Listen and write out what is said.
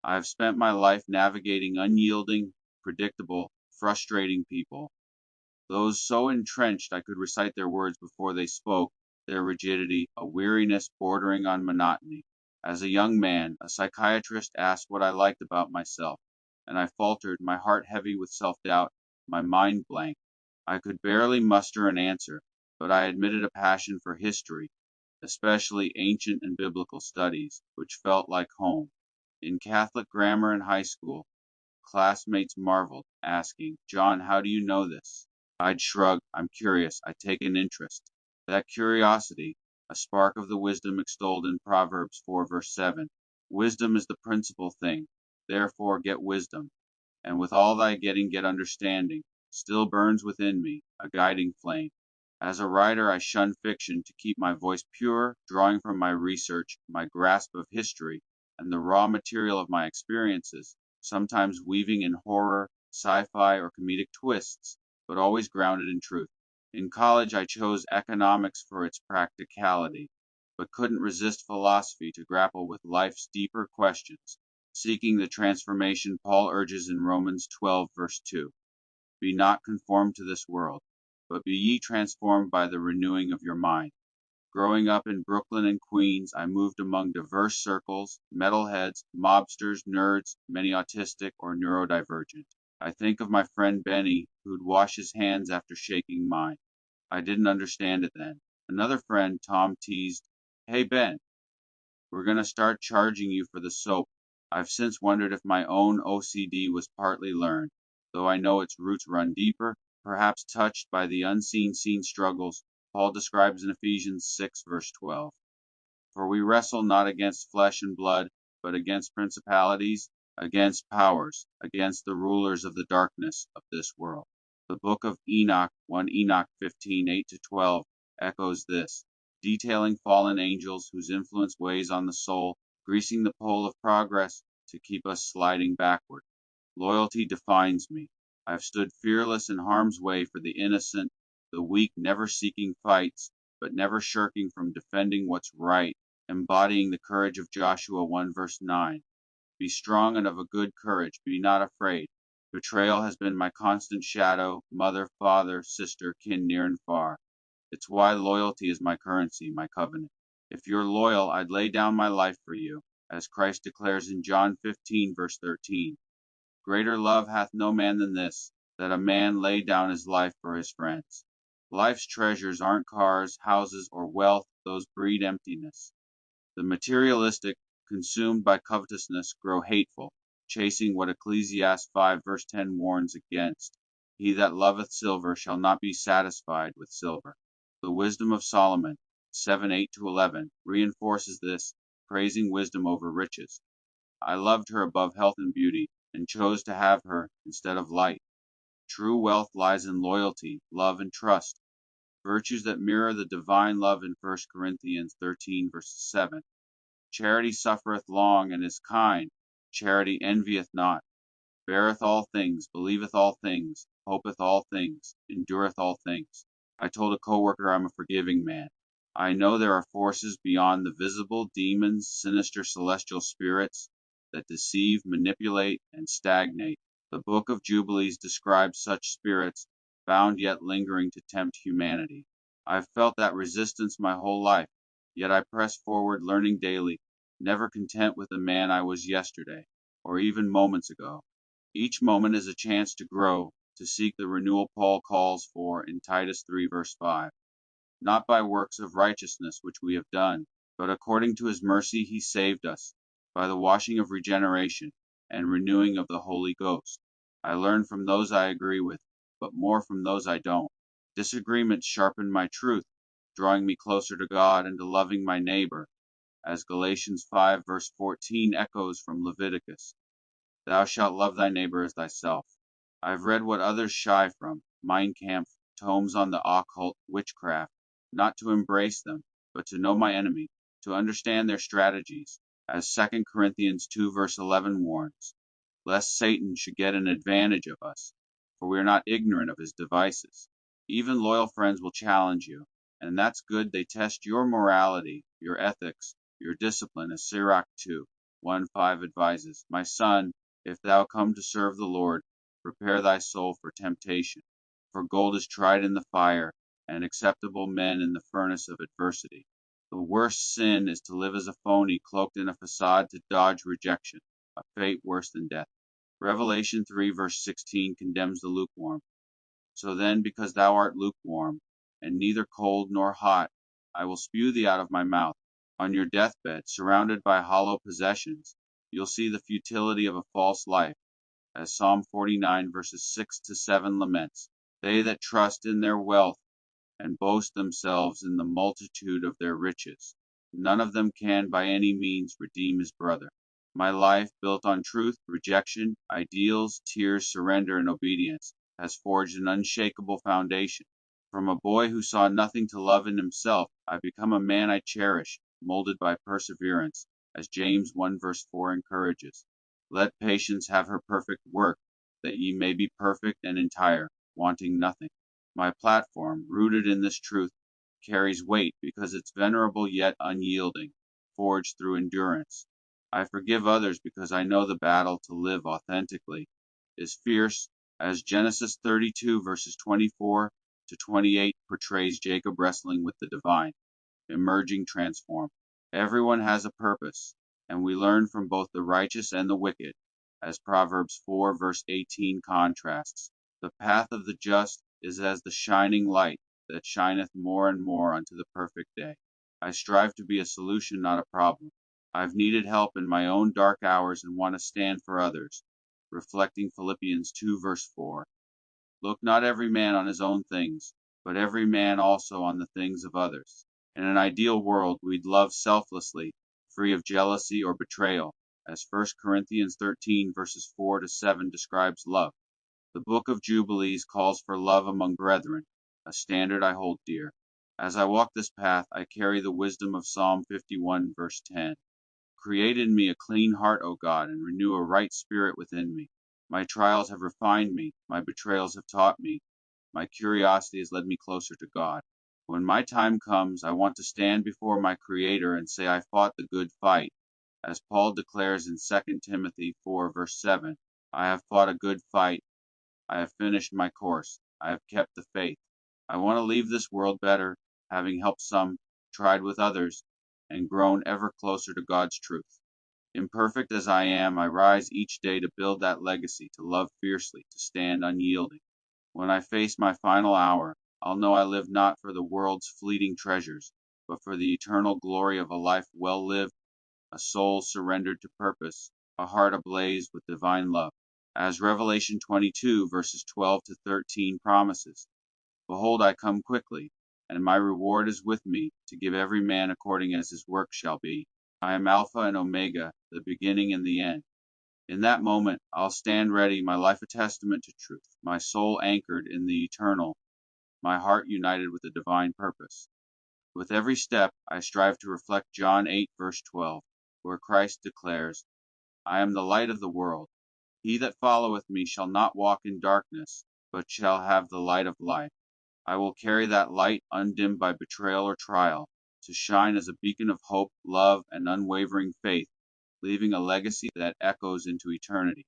I have spent my life navigating unyielding, predictable, frustrating people, those so entrenched I could recite their words before they spoke, their rigidity, a weariness bordering on monotony. As a young man, a psychiatrist asked what I liked about myself, and I faltered, my heart heavy with self doubt, my mind blank. I could barely muster an answer, but I admitted a passion for history, especially ancient and biblical studies, which felt like home. In Catholic grammar in high school, classmates marveled, asking, "John, how do you know this?" I'd shrug, "I'm curious, I take an interest." That curiosity, a spark of the wisdom extolled in Proverbs 4 verse 7. Wisdom is the principal thing, therefore get wisdom, and with all thy getting get understanding, still burns within me, a guiding flame. As a writer I shun fiction to keep my voice pure, drawing from my research, my grasp of history, and the raw material of my experiences, sometimes weaving in horror, sci-fi, or comedic twists, but always grounded in truth. In college I chose economics for its practicality, but couldn't resist philosophy to grapple with life's deeper questions, seeking the transformation Paul urges in Romans 12 verse 2. Be not conformed to this world, but be ye transformed by the renewing of your mind. Growing up in Brooklyn and Queens, I moved among diverse circles, metalheads, mobsters, nerds, many autistic or neurodivergent. I think of my friend Benny, who'd wash his hands after shaking mine. I didn't understand it then. Another friend, Tom, teased, "Hey Ben, we're going to start charging you for the soap." I've since wondered if my own OCD was partly learned, though I know its roots run deeper, perhaps touched by the unseen seen struggles Paul describes in Ephesians 6 verse 12. For we wrestle not against flesh and blood, but against principalities, against powers, against the rulers of the darkness of this world. The book of Enoch, 1 Enoch 15:8 to 12, echoes this, detailing fallen angels whose influence weighs on the soul, greasing the pole of progress to keep us sliding backward. Loyalty defines me. I have stood fearless in harm's way for the innocent, the weak, never seeking fights, but never shirking from defending what's right, embodying the courage of Joshua 1 verse 9. Be strong and of a good courage, be not afraid. Betrayal has been my constant shadow, mother, father, sister, kin near and far. It's why loyalty is my currency, my covenant. If you're loyal, I'd lay down my life for you, as Christ declares in John 15 verse 13. Greater love hath no man than this, that a man lay down his life for his friends. Life's treasures aren't cars, houses, or wealth, those breed emptiness. The materialistic, consumed by covetousness, grow hateful, chasing what Ecclesiastes 5 verse 10 warns against. He that loveth silver shall not be satisfied with silver. The wisdom of Solomon, 7:8 to 11, reinforces this, praising wisdom over riches. I loved her above health and beauty, and chose to have her instead of light. True wealth lies in loyalty, love, and trust, virtues that mirror the divine love in 1 Corinthians 13 verse 7. Charity suffereth long and is kind. Charity envieth not, beareth all things, believeth all things, hopeth all things, endureth all things. I told a coworker I'm a forgiving man. I know there are forces beyond the visible, demons, sinister celestial spirits that deceive, manipulate, and stagnate. The book of Jubilees describes such spirits, bound yet lingering to tempt humanity. I've felt that resistance my whole life, yet I press forward learning daily, never content with the man I was yesterday, or even moments ago. Each moment is a chance to grow, to seek the renewal Paul calls for in Titus 3 verse 5. Not by works of righteousness which we have done, but according to his mercy he saved us, by the washing of regeneration and renewing of the Holy Ghost. I learn from those I agree with, but more from those I don't. Disagreements sharpen my truth, drawing me closer to God and to loving my neighbor, as Galatians 5 verse 14 echoes from Leviticus. Thou shalt love thy neighbor as thyself. I've read what others shy from, Mein Kampf, tomes on the occult, witchcraft, not to embrace them, but to know my enemy, to understand their strategies, as 2 Corinthians 2 verse 11 warns, lest Satan should get an advantage of us, for we are not ignorant of his devices. Even loyal friends will challenge you, and that's good. They test your morality, your ethics, your discipline, as Sirach 2. 1:5 advises, "My son, if thou come to serve the Lord, prepare thy soul for temptation. For gold is tried in the fire, and acceptable men in the furnace of adversity." The worst sin is to live as a phony cloaked in a facade to dodge rejection, a fate worse than death. Revelation 3 verse 16 condemns the lukewarm. So then, because thou art lukewarm, and neither cold nor hot, I will spew thee out of my mouth. On your deathbed, surrounded by hollow possessions, you'll see the futility of a false life, as Psalm 49 verses 6 to 7 laments. They that trust in their wealth and boast themselves in the multitude of their riches, none of them can by any means redeem his brother. My life, built on truth, rejection, ideals, tears, surrender, and obedience, has forged an unshakable foundation. From a boy who saw nothing to love in himself, I've become a man I cherish, molded by perseverance, as James 1 verse 4 encourages. Let patience have her perfect work, that ye may be perfect and entire, wanting nothing. My platform, rooted in this truth, carries weight because it's venerable yet unyielding, forged through endurance. I forgive others because I know the battle to live authentically is fierce, as Genesis 32 verses 24 to 28 portrays Jacob wrestling with the divine, emerging transformed. Everyone has a purpose, and we learn from both the righteous and the wicked, as Proverbs 4 verse 18 contrasts. The path of the just is as the shining light that shineth more and more unto the perfect day. I strive to be a solution, not a problem. I've needed help in my own dark hours and want to stand for others, reflecting Philippians 2 verse 4. Look not every man on his own things, but every man also on the things of others. In an ideal world, we'd love selflessly, free of jealousy or betrayal, as 1 Corinthians 13 verses 4 to 7 describes love. The book of Jubilees calls for love among brethren, a standard I hold dear. As I walk this path, I carry the wisdom of Psalm 51 verse 10. Create in me a clean heart, O God, and renew a right spirit within me. My trials have refined me, my betrayals have taught me, my curiosity has led me closer to God. When my time comes, I want to stand before my Creator and say I fought the good fight. As Paul declares in 2 Timothy 4 verse 7, I have fought a good fight, I have finished my course, I have kept the faith. I want to leave this world better, having helped some, tried with others, and grown ever closer to God's truth. Imperfect as I am, I rise each day to build that legacy, to love fiercely, to stand unyielding. When I face my final hour, I'll know I live not for the world's fleeting treasures, but for the eternal glory of a life well lived, a soul surrendered to purpose, a heart ablaze with divine love. As Revelation 22 verses 12 to 13 promises, "Behold, I come quickly, and my reward is with me, to give every man according as his work shall be. I am Alpha and Omega, the beginning and the end." In that moment, I'll stand ready, my life a testament to truth, my soul anchored in the eternal, my heart united with the divine purpose. With every step, I strive to reflect John 8 verse 12, where Christ declares, "I am the light of the world. He that followeth me shall not walk in darkness, but shall have the light of life." I will carry that light, undimmed by betrayal or trial, to shine as a beacon of hope, love, and unwavering faith, leaving a legacy that echoes into eternity.